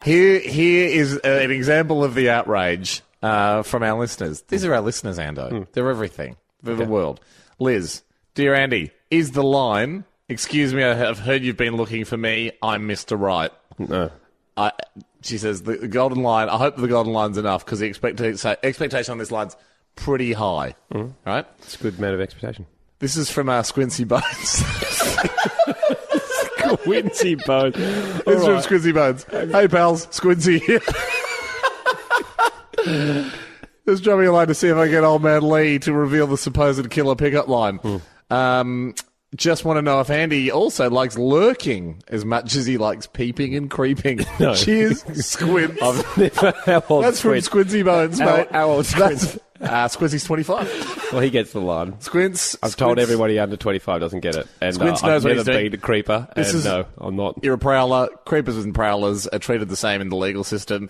Here is an example of the outrage from our listeners. These are our listeners, Ando. They're everything. They're the world. Liz, dear Andy, is the line, excuse me, I have heard you've been looking for me, I'm Mr. Right. No. She says, the golden line, I hope the golden line's enough because the expectation on this line's pretty high. Right? It's a good amount of expectation. This is from our Squincy Bones. Quincy Bones. This is from Squincy Bones. Hey, pals, Squincy here. Just drop me a line to see if I get old man Lee to reveal the supposed killer pickup line. Just want to know if Andy also likes lurking as much as he likes peeping and creeping. No. Cheers, Squints. That's from Squints? Squincy Bones, mate. How old's Squints? Squincy's 25. Well, he gets the line. Squints. I've told everybody under 25 doesn't get it. And Squints I've knows what never he's doing. been a creeper. No, I'm not. You're a prowler. Creepers and prowlers are treated the same in the legal system.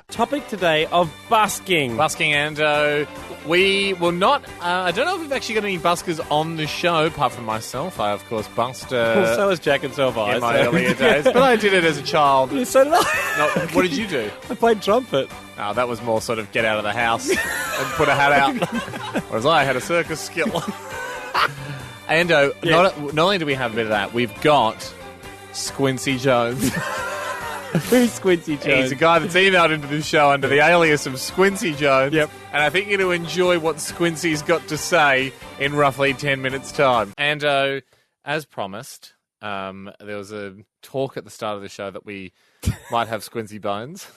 Topic today of busking. Busking, and we will not... I don't know if we've actually got any buskers on the show, apart from myself. I, of course, busked... Well, so was Jack and Silver in my earlier days. But I did it as a child. So did I. What did you do? I played trumpet. Oh, that was more sort of get out of the house and put a hat out. Whereas I had a circus skill. Ando, not only do we have a bit of that, we've got Squincy Jones. Who's Squincy Jones? He's a guy that's emailed into this show under the alias of Squincy Jones. Yep. And I think you're going to enjoy what Squincy's got to say in roughly 10 minutes' time. Ando, as promised, there was a talk at the start of the show that we might have Squincy Bones.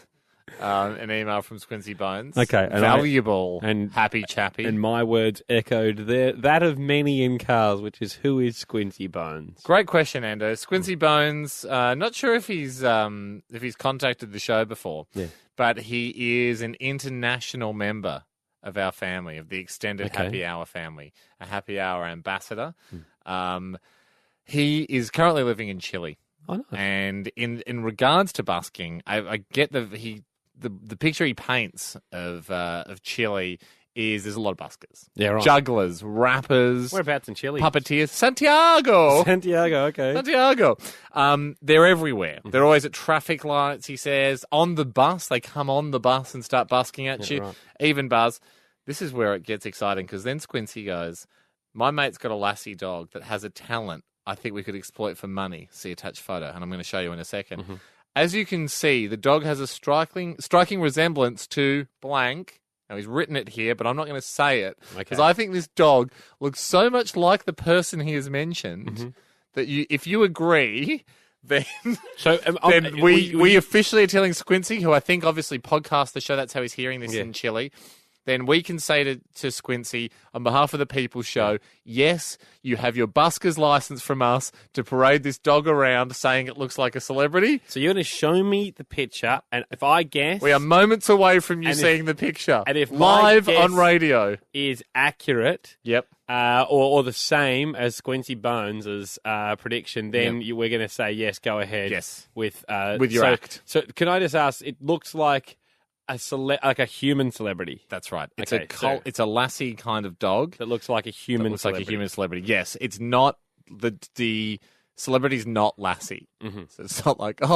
An email from Squincy Bones. Okay. Valuable and happy chappy. And my words echoed that of many in cars, which is, who is Squincy Bones? Great question, Ando. Squincy Bones, not sure if he's contacted the show before, but he is an international member of our family, of the extended Happy Hour family, a Happy Hour ambassador. He is currently living in Chile. Oh, nice. And in regards to busking, I get the picture he paints of Chile is there's a lot of buskers. Yeah, right. Jugglers, rappers. Whereabouts in Chile? Puppeteers. Santiago, okay. Santiago. They're everywhere. They're always at traffic lights, he says. On the bus. They come on the bus and start busking at you. Right. Even Buzz. This is where it gets exciting because then Squincy goes, my mate's got a lassie dog that has a talent I think we could exploit for money. See attached photo, and I'm going to show you in a second. As you can see, the dog has a striking resemblance to blank. Now, he's written it here, but I'm not going to say it. Because I think this dog looks so much like the person he has mentioned that if you agree, then, then we officially are telling Squincy, who I think obviously podcasts the show, that's how he's hearing this in Chile, then we can say to Squincy, on behalf of the People's Show, yes, you have your busker's license from us to parade this dog around saying it looks like a celebrity. So you're going to show me the picture, and if I guess... We are moments away from you seeing the picture. And if live on radio is accurate... Yep. Or the same as Squincy Bones' prediction, then we're going to say, yes, go ahead. Yes. With your act. So can I just ask, it looks like... like a human celebrity. That's right. It's a lassie kind of dog that looks like a human. Like a human celebrity. Yes, it's not the celebrity's not lassie. So it's not like the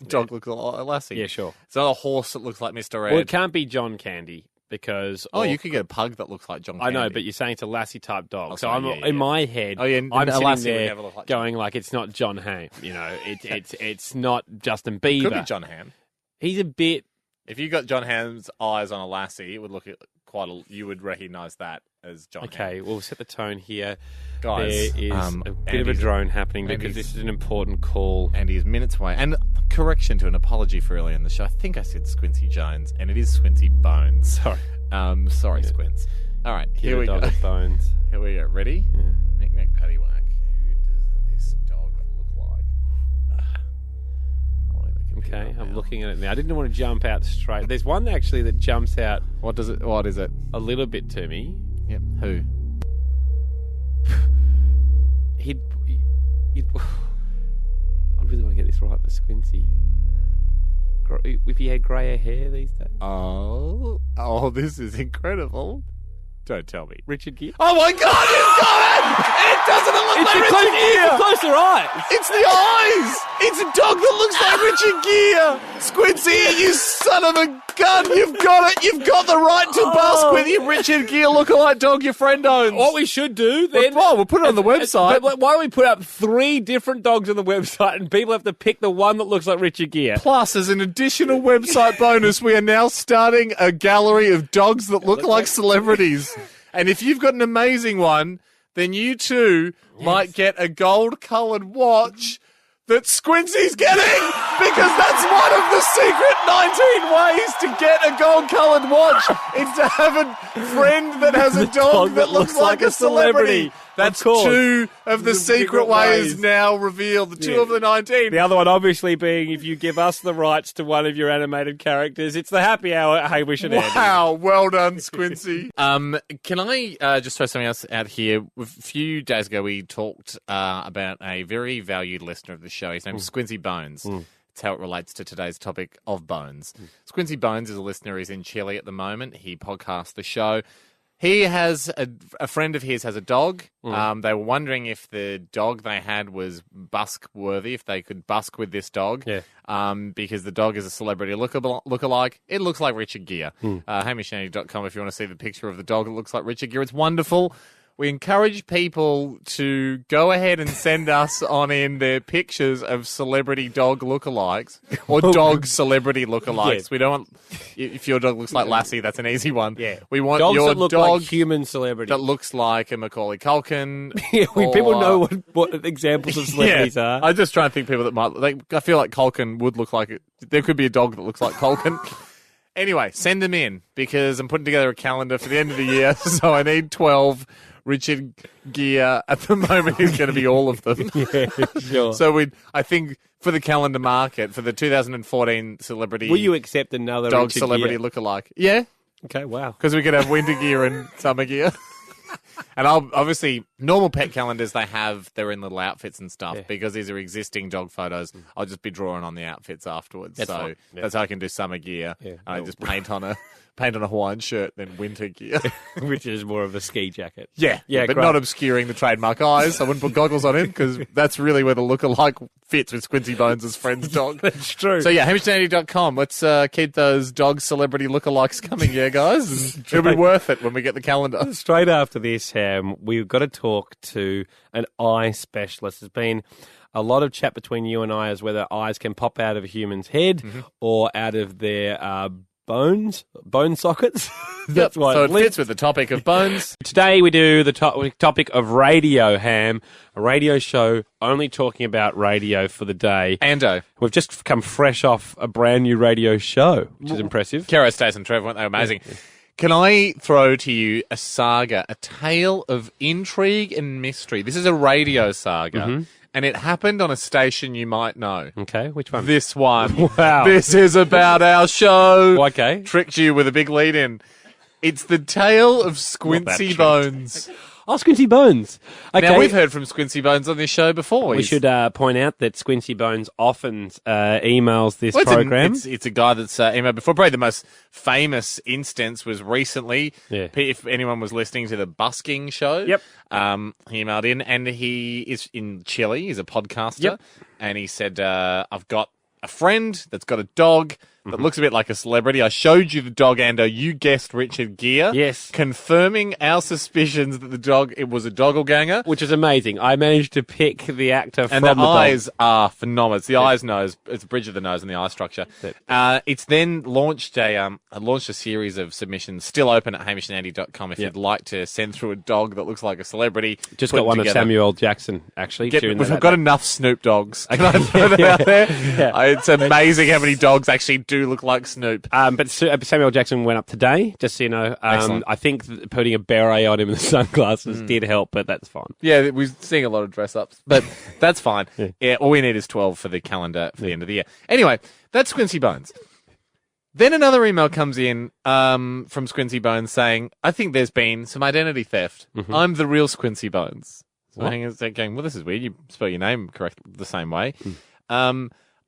dog looks like a lassie. Yeah, sure. It's not a horse that looks like Mr. Ed. Well, it can't be John Candy because you could get a pug that looks like John Candy. I know, but you're saying it's a lassie type dog. Oh, so I'm in my head. I'm sitting there going like it's not John Hamm. You know, it's not Justin Bieber. Could be John Hamm. He's a bit. If you got John Hamm's eyes on a lassie, it would look you would recognise that as John Hamm. Okay, we'll set the tone here. Guys, there is a bit of a drone happening because this is an important call. Andy is minutes away. And correction to an apology for earlier in the show. I think I said Squincy Jones, and it is Squincy Bones. Sorry. Sorry, Squints. All right, here we go. Bones. Here we go. Ready? Yeah. Knick-knack, paddywhack. Who does this dog look like? Okay, I'm looking at it now. I didn't want to jump out straight. There's one actually that jumps out. What is it? A little bit to me. Yep. Who? I really want to get this right for Squincy. If he had greyer hair these days. Oh, this is incredible. Don't tell me. Richard Gere. Oh my God, it's got it! Doesn't it look like Richard Gere? It's the closer eyes. It's the eyes. It's a dog that looks like Richard Gere. Squincy, you son of a gun. You've got it. You've got the right to busk with your Richard Gere lookalike dog your friend owns. What we should do then... We'll put it on the website. But why don't we put up 3 different dogs on the website and people have to pick the one that looks like Richard Gere? Plus, as an additional website bonus, we are now starting a gallery of dogs that look like celebrities. And if you've got an amazing one, then you too might get a gold-coloured watch that Squincy's getting, because that's one of the secret 19 ways to get a gold-coloured watch, is to have a friend that has a dog that looks like a celebrity. That's 2 of the secret ways now revealed, the 2 of the 19. The other one obviously being if you give us the rights to one of your animated characters. It's the happy hour at Hamish and Andy. Wow, well done, Squincy. Can I just throw something else out here? A few days ago we talked about a very valued listener of the show. His name's Squincy Bones. That's how it relates to today's topic of bones. Squincy Bones is a listener. He's in Chile at the moment. He podcasts the show. He has a friend of his has a dog. They were wondering if the dog they had was busk worthy, if they could busk with this dog. Because the dog is a celebrity lookalike. It looks like Richard Gere. HamishAndy.com if you want to see the picture of the dog that looks like Richard Gere. It's wonderful. We encourage people to go ahead and send us on in their pictures of celebrity dog lookalikes or dog celebrity lookalikes. We don't want, if your dog looks like Lassie, that's an easy one. We want dogs your that look dog like human celebrity that looks like a Macaulay Culkin. People know what examples of celebrities are. I just try and think people that might. I feel like Culkin would look like it. There could be a dog that looks like Culkin. Anyway, send them in because I'm putting together a calendar for the end of the year, so I need 12. Richard Gere at the moment is going to be all of them. Sure. So I think for the calendar market for the 2014 celebrity, will you accept another dog Richard celebrity Gere? lookalike? Yeah. Okay. Wow. Because we could have winter gear and summer gear. And obviously, normal pet calendars, they're in little outfits and stuff. Because these are existing dog photos, I'll just be drawing on the outfits afterwards. That's how I can do summer gear. I just paint on a Hawaiian shirt, then winter gear. Which is more of a ski jacket. Yeah, but not obscuring the trademark eyes. I wouldn't put goggles on him because that's really where the lookalike fits with Squincy Bones' friend's dog. That's true. So HamishAndy.com. Let's keep those dog celebrity lookalikes coming, guys. And it'll be worth it when we get the calendar. Straight after this, Ham, we've got to talk to an eye specialist. There's been a lot of chat between you and I as whether eyes can pop out of a human's head or out of their bone sockets. That's why so it fits with the topic of bones. Today we do the topic of radio, Ham, a radio show only talking about radio for the day. Ando. We've just come fresh off a brand new radio show, which is impressive. Kero, Stace and Trevor, weren't they amazing? Can I throw to you a saga, a tale of intrigue and mystery? This is a radio saga. And it happened on a station you might know. Okay, which one? This one. Wow. This is about our show. Okay. Tricked you with a big lead in. It's the tale of Squincy Bones. Oh, Squincy Bones. Okay. Now, we've heard from Squincy Bones on this show before. We should point out that Squincy Bones often emails this program. It's a guy that's emailed before. Probably the most famous instance was recently, if anyone was listening to the Busking show. Yep. He emailed in, and he is in Chile. He's a podcaster. And he said, I've got a friend that's got a dog that looks a bit like a celebrity. I showed you the dog, Ando. You guessed Richard Gere. Yes. Confirming our suspicions that it was a Doggelgänger. Which is amazing. I managed to pick the actor from the And the eyes dog. are phenomenal. It's the eyes nose. It's the bridge of the nose and the eye structure. It's then launched a series of submissions, still open at HamishAndy.com if you'd like to send through a dog that looks like a celebrity. Just got one of Samuel L. Jackson, actually. We've got enough Snoop dogs. Can I throw that out there? It's amazing how many dogs actually do look like Snoop. But Samuel Jackson went up today, just so you know. I think putting a beret on him and the sunglasses did help, but that's fine. Yeah, we're seeing a lot of dress-ups, but that's fine. All we need is 12 for the calendar for the end of the year. Anyway, that's Squincy Bones. Then another email comes in from Squincy Bones saying, I think there's been some identity theft. I'm the real Squincy Bones. So I hang on going, well, this is weird. You spell your name correct the same way.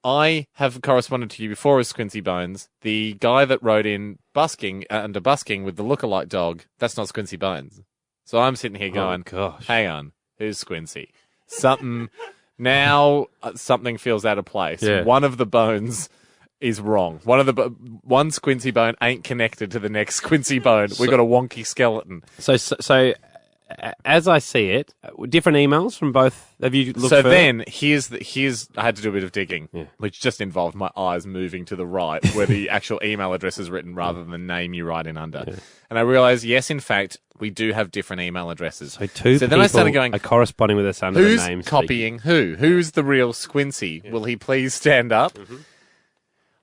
I have corresponded to you before as Squincy Bones. The guy that wrote in Busking, under Busking with the lookalike dog, that's not Squincy Bones. So I'm sitting here going, gosh. hang on. who's Squincy? Something feels out of place. Yeah. One of the bones is wrong. One Squincy bone ain't connected to the next Squincy bone. We got a wonky skeleton. So, as I see it, different emails from both. Have you looked? So further? then here's I had to do a bit of digging, which just involved my eyes moving to the right where the actual email address is written rather than the name you write in under. Yeah. And I realized, yes, in fact, we do have different email addresses. So two then I started people going, are corresponding with us under who's the names. copying who? Who's the real Squincy? Yeah. Will he please stand up? Mm-hmm.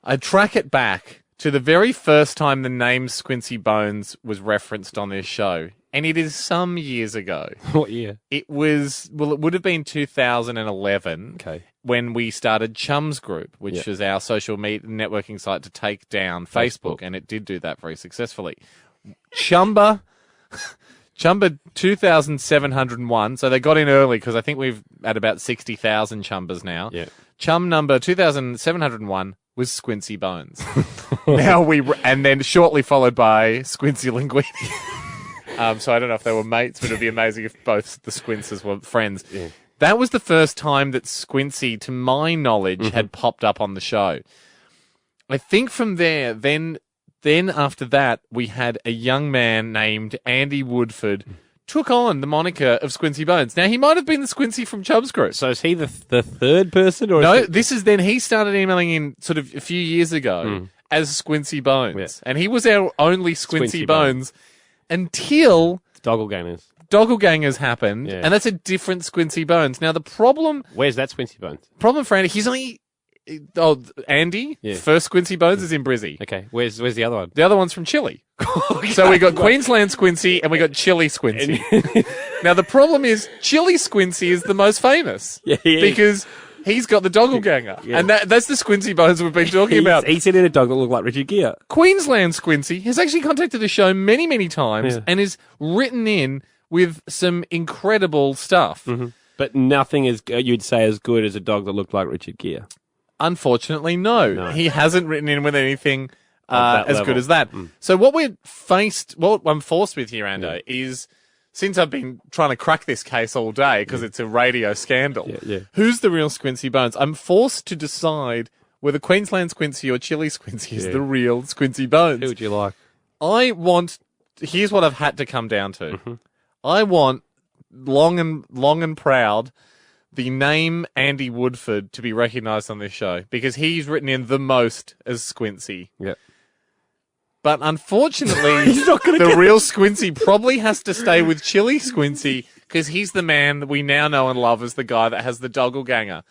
I track it back to the very first time the name Squincy Bones was referenced on this show. And it is some years ago. What year? It would have been 2011 when we started Chums Group, which was our social media networking site to take down Facebook. And it did do that very successfully. Chumba 2,701. So they got in early because I think we've at about 60,000 Chumbas now. Yeah. Chum number 2,701 was Squincy Bones. And then shortly followed by Squincy Linguini. So I don't know if they were mates, but it'd be amazing if both the Squinces were friends. Yeah. That was the first time that Squincy, to my knowledge, had popped up on the show. I think from there, then after that, we had a young man named Andy Woodford took on the moniker of Squincy Bones. Now, he might have been the Squincy from Chubb's Group. So is he the third person? Or no, this is then he started emailing in sort of a few years ago as Squincy Bones. Yeah. And he was our only Squincy Bones. Until Doggelgängers happened, and that's a different Squincy Bones. Now the problem, where's that Squincy Bones? Problem for Andy, he's only Andy. Yeah. First Squincy Bones is in Brizzy. Okay, where's the other one? The other one's from Chile. So we got Queensland Squincy and we got Chile Squincy. Now the problem is Chile Squincy is the most famous because he's got the Doggelgänger. Yeah. And that's the Squincy Bones we've been talking about. He sent in a dog that looked like Richard Gere. Queensland Squincy has actually contacted the show many, many times and is written in with some incredible stuff. Mm-hmm. But nothing is, you'd say, as good as a dog that looked like Richard Gere. Unfortunately, no. He hasn't written in with anything as good as that. So what I'm forced with here, Ando, is... Since I've been trying to crack this case all day because it's a radio scandal, who's the real Squincy Bones? I'm forced to decide whether Queensland Squincy or Chile Squincy is the real Squincy Bones. Who would you like? Here's what I've had to come down to. Mm-hmm. I want, long and proud, the name Andy Woodford to be recognised on this show because he's written in the most as Squincy. Yep. But unfortunately, the real Squincy probably has to stay with Chile Squincy because he's the man that we now know and love as the guy that has the Doggelgänger,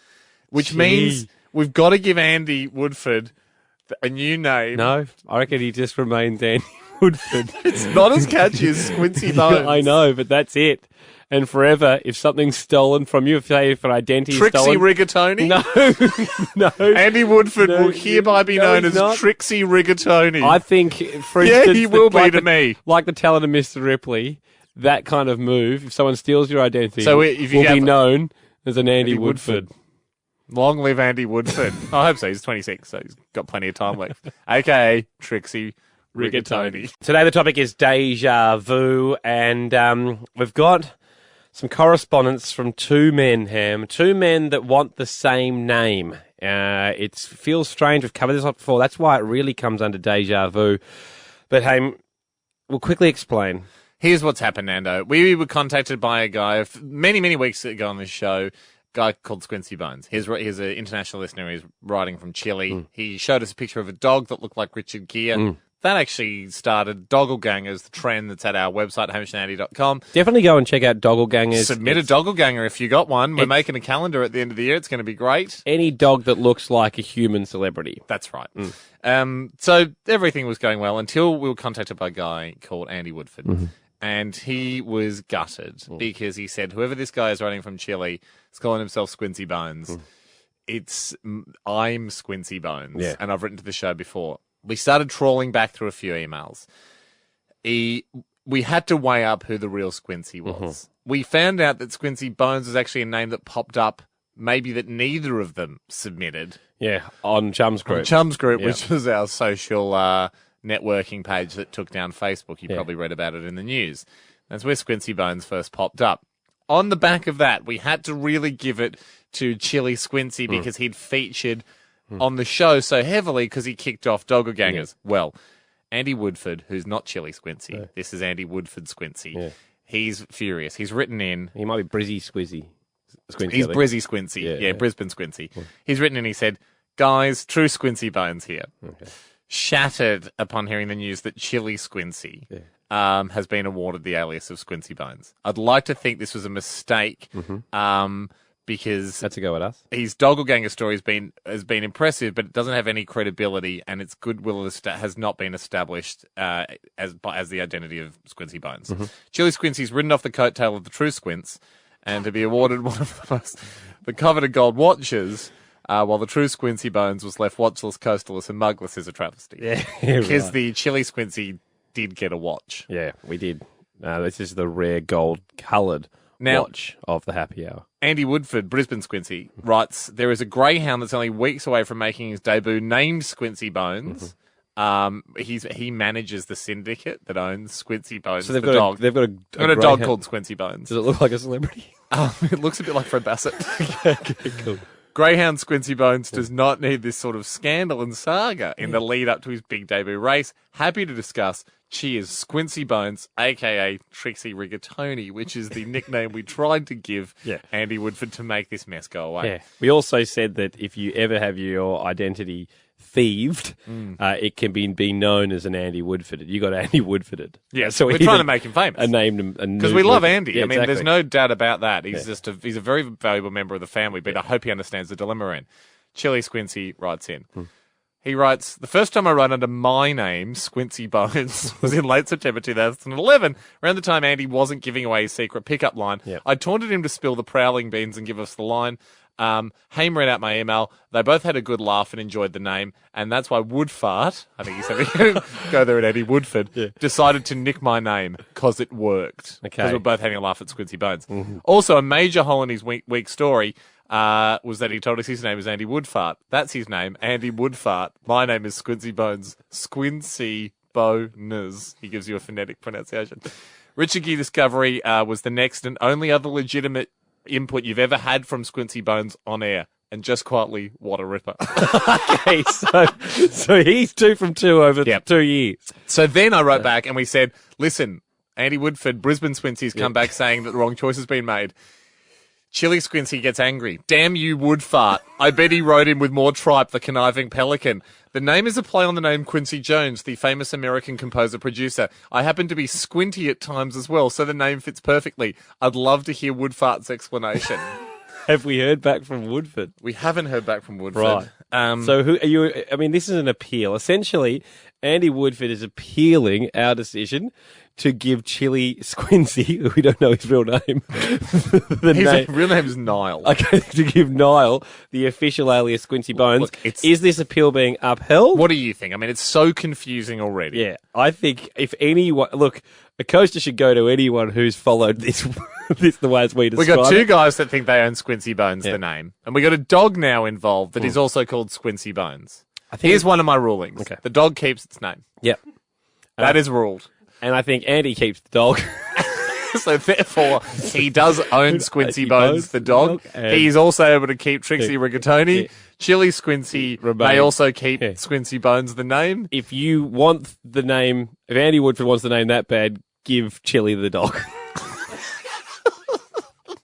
which means we've got to give Andy Woodford a new name. No, I reckon he just remains Andy Woodford. It's not as catchy as Squincy Bones. I know, but that's it. And forever, if something's stolen from you, say if an identity is stolen... Trixie Rigatoni? No. Andy Woodford will hereby be known as Trixie Rigatoni. I think, for instance... he will be to me. Like the talent of Mr. Ripley, that kind of move, if someone steals your identity, will be known as an Andy Woodford. Long live Andy Woodford. I hope so. He's 26, so he's got plenty of time left. Okay, Trixie Rigatoni. Today the topic is Deja Vu, and we've got... some correspondence from two men, Ham. Two men that want the same name. It feels strange. We've covered this up before. That's why it really comes under Deja Vu. But, Ham, we'll quickly explain. Here's what's happened, Nando. We were contacted by a guy many, many weeks ago on this show, a guy called Squincy Bones. He's an international listener. He's writing from Chile. He showed us a picture of a dog that looked like Richard Gere. That actually started Doggelgängers, the trend that's at our website, hamishandandy.com. Definitely go and check out Doggelgängers. Submit a Doggelgänger if you got one. We're making a calendar at the end of the year. It's going to be great. Any dog that looks like a human celebrity. That's right. So everything was going well until we were contacted by a guy called Andy Woodford. Mm-hmm. And he was gutted because he said, whoever this guy is writing from Chile is calling himself Squincy Bones. I'm Squincy Bones. And I've written to the show before. We started trawling back through a few emails. We had to weigh up who the real Squincy was. We found out that Squincy Bones was actually a name that popped up, maybe that neither of them submitted. Yeah, on Chums Group. Which was our social networking page that took down Facebook. You probably read about it in the news. That's where Squincy Bones first popped up. on the back of that, we had to really give it to Chili Squincy because he'd featured on the show so heavily because he kicked off Doggelgängers. Yeah. Well, Andy Woodford, who's not Chili Squincy, this is Andy Woodford Squincy. Yeah. He's furious. He's written in. He might be Brizzy Squizzy. Squincy, he's Brizzy Squincy. Yeah, Brisbane Squincy. Yeah. He's written in, he said, guys, true Squincy bones here. Okay. Shattered upon hearing the news that Chili Squincy has been awarded the alias of Squincy Bones. I'd like to think this was a mistake because that's a go at us. His Doggelganger story has been impressive, but it doesn't have any credibility, and its goodwill has not been established as the identity of Squincy Bones. Chili Squincy's ridden off the coattail of the true Squints, and to be awarded one of the coveted gold watches. While the true Squincy Bones was left watchless, coastless, and mugless is a travesty. Yeah, because the Chili Squincy did get a watch. Yeah, we did. This is the rare gold-coloured watch of the happy hour. Andy Woodford, Brisbane Squincy, writes, there is a greyhound that's only weeks away from making his debut named Squincy Bones. He manages the syndicate that owns Squincy Bones. So they've got a dog called Squincy Bones. Does it look like a celebrity? It looks a bit like Fred Bassett. Okay, cool. Greyhound Squincy Bones does not need this sort of scandal and saga in the lead up to his big debut race. Happy to discuss. Cheers, Squincy Bones, a.k.a. Trixie Rigatoni, which is the nickname we tried to give Andy Woodford to make this mess go away. Yeah. We also said that if you ever have your identity thieved, it can be known as an Andy Woodford. You got Andy Woodforded. Yeah, so we're trying to make him famous. And named him because we love Andy. Yeah, I mean, exactly. there's no doubt about that. He's he's a very valuable member of the family, but I hope he understands the dilemma we're in. Chili Squincy writes in. He writes, the first time I wrote under my name, Squincy Bones, was in late September 2011, around the time Andy wasn't giving away his secret pickup line. Yep. I taunted him to spill the prowling beans and give us the line. Haim read out my email. They both had a good laugh and enjoyed the name, and that's why Woodfart, I think he said we could go there at Eddie Woodford, decided to nick my name because it worked. Because we're both having a laugh at Squincy Bones. Also, a major hole in his week story was that he told us his name is Andy Woodfart. That's his name, Andy Woodfart. My name is Squincy Bones. Squincy Bones. He gives you a phonetic pronunciation. Richard Gere Discovery was the next and only other legitimate input you've ever had from Squincy Bones on air. And just quietly, what a ripper. Okay, so he's 2 from 2 over 2 years. So then I wrote back and we said, listen, Andy Woodford, Brisbane Squincy's come back saying that the wrong choice has been made. Chili Squincy gets angry. Damn you, Woodfart. I bet he wrote in with more tripe, the conniving pelican. The name is a play on the name Quincy Jones, the famous American composer-producer. I happen to be squinty at times as well, so the name fits perfectly. I'd love to hear Woodfart's explanation. Have we heard back from Woodford? We haven't heard back from Woodford. Right. So who are you? I mean, this is an appeal. Essentially, Andy Woodford is appealing our decision to give Chili Squincy, who we don't know his real name. His real name is Niall. Okay, to give Niall the official alias Squincy Bones. Look, is this appeal being upheld? What do you think? I mean, it's so confusing already. Yeah, I think if anyone... Look, a coaster should go to anyone who's followed this the way as we describe it. We got 2 guys that think they own Squincy Bones, the name. And we got a dog now involved that is also called Squincy Bones. Here's one of my rulings. Okay. The dog keeps its name. Yep. That is ruled. And I think Andy keeps the dog. So therefore, he does own Squincy Bones, the dog. He's also able to keep Trixie Rigatoni. Chili Squincy may also keep Squincy Bones, the name. If you want the name, if Andy Woodford wants the name that bad, give Chili the dog.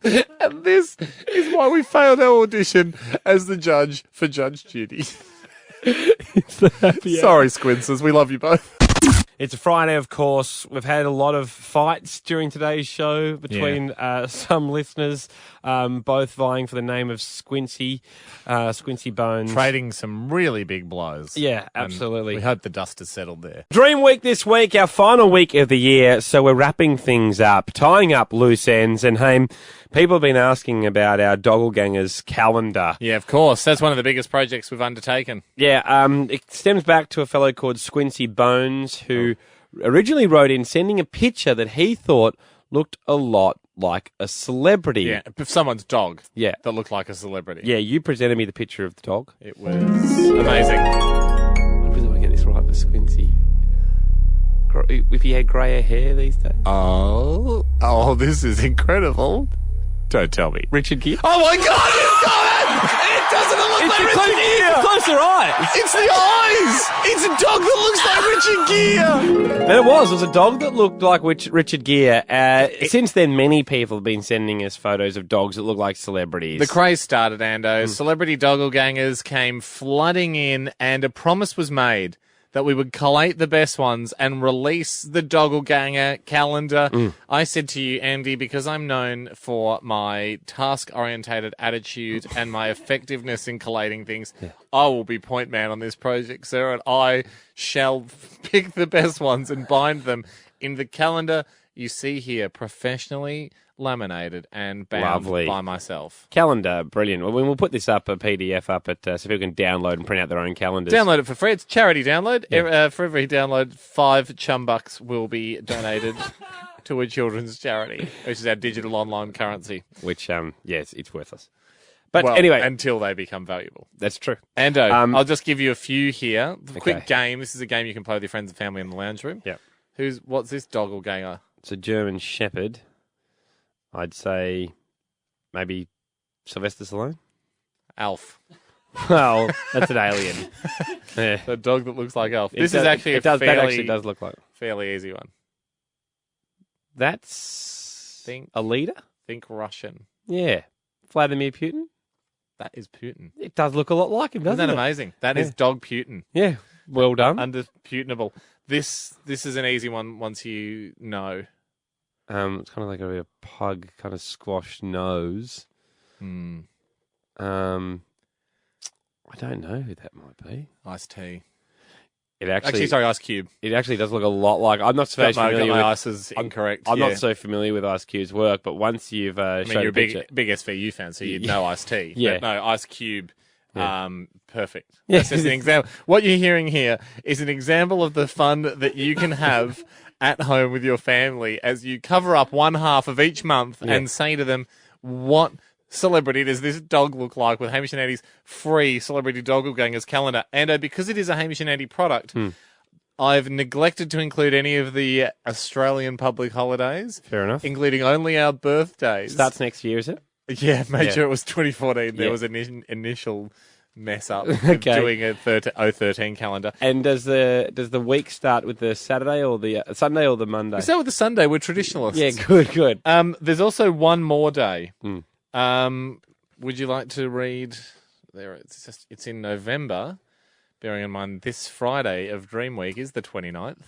And this is why we failed our audition as the judge for Judge Judy. Sorry, Squinces. We love you both. It's a Friday, of course. We've had a lot of fights during today's show between some listeners, both vying for the name of Squincy Bones. Trading some really big blows. Yeah, absolutely. And we hope the dust has settled there. Dream Week this week, our final week of the year, so we're wrapping things up, tying up loose ends, and hey, people have been asking about our Doggelgängers calendar. Yeah, of course. That's one of the biggest projects we've undertaken. Yeah, it stems back to a fellow called Squincy Bones, who originally wrote in sending a picture that he thought looked a lot like a celebrity. Yeah, someone's dog. Yeah. That looked like a celebrity. Yeah, you presented me the picture of the dog. It was amazing. I really want to get this right for Squincy. If he had greyer hair these days. Oh, this is incredible. Don't tell me. Richard Gere. Oh my God! You've got it! It doesn't look like Richard Gere. It's closer eyes. It's the eyes. It's a dog that looks like Richard Gere. There it was a dog that looked like Richard Gere. Since then, many people have been sending us photos of dogs that look like celebrities. The craze started, Ando. Celebrity Doggelgängers came flooding in, and a promise was made that we would collate the best ones and release the Doggelganger calendar. I said to you, Andy, because I'm known for my task-orientated attitude and my effectiveness in collating things, I will be point man on this project, sir, and I shall pick the best ones and bind them in the calendar you see here, professionally laminated and bound by myself. Calendar, brilliant. Well, we'll put this up, a PDF up, so people can download and print out their own calendars. Download it for free. It's charity download. Yeah. For every download, 5 chumbucks will be donated to a children's charity, which is our digital online currency. Which, yes, it's worthless. But anyway. Until they become valuable. That's true. Ando, I'll just give you a few here. Quick game. This is a game you can play with your friends and family in the lounge room. Yeah. What's this Doggelganger? It's a German Shepherd. I'd say maybe Sylvester Stallone. Alf. Well, that's an alien. Yeah. A dog that looks like Alf. That actually does look like fairly easy one. That's a leader? Think Russian. Yeah. Vladimir Putin? That is Putin. It does look a lot like him, doesn't it? Isn't that amazing? That is Dog Putin. Yeah. Well done. Underputinable. This is an easy one once you know. It's kind of like a pug, kind of squash nose. I don't know who that might be. Iced tea. Ice Cube. It actually does look a lot like. I'm not so familiar with. Ice is incorrect. I'm not so familiar with Ice Cube's work, but once you've showed you're a picture, big SVU fan, so you'd know Ice Tea. Yeah. But no, Ice Cube. Perfect. Yeah. That's just an example. What you're hearing here is an example of the fun that you can have at home with your family as you cover up one half of each month and say to them, what celebrity does this dog look like, with Hamish and Andy's free Celebrity Doggelgängers calendar. And because it is a Hamish and Andy product, I've neglected to include any of the Australian public holidays. Fair enough. Including only our birthdays. Starts next year, is it? Yeah, made sure it was 2014. There was an initial mess up doing a 013 calendar. And does the week start with the Saturday or the Sunday or the Monday? We start with the Sunday. We're traditionalists. Yeah, good. There's also one more day. Would you like to read? There, it's in November. Bearing in mind this Friday of Dream Week is the 29th.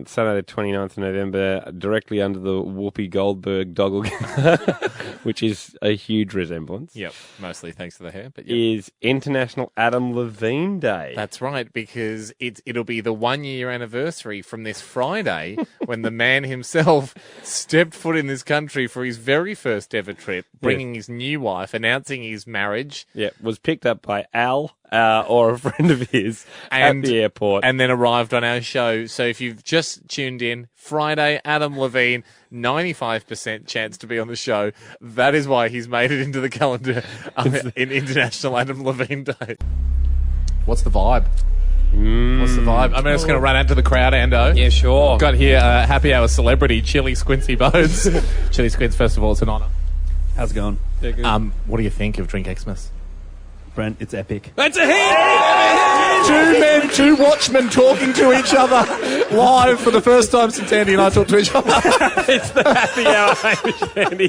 Saturday the 29th of November, directly under the Whoopi Goldberg Doggelganger, which is a huge resemblance. Yep, mostly thanks to the hair. But is International Adam Levine Day. That's right, because it'll be the 1 year anniversary from this Friday when the man himself stepped foot in this country for his very first ever trip, bringing his new wife, announcing his marriage. Yeah, was picked up by Al. Or a friend of his at the airport. And then arrived on our show. So if you've just tuned in, Friday, Adam Levine, 95% chance to be on the show. That is why he's made it into the calendar in International Adam Levine Day. What's the vibe? What's the vibe? I'm just going to run out to the crowd, Ando. Yeah, sure. Got here happy hour celebrity, Chili Squincy Bones. Chili Squints, first of all, it's an honour. How's it going? Yeah, good. What do you think of Drink Xmas? Brent, it's epic. That's a hit! Two men, two watchmen talking to each other live for the first time since Andy and I talked to each other. It's the happy hour, Hamish Andy.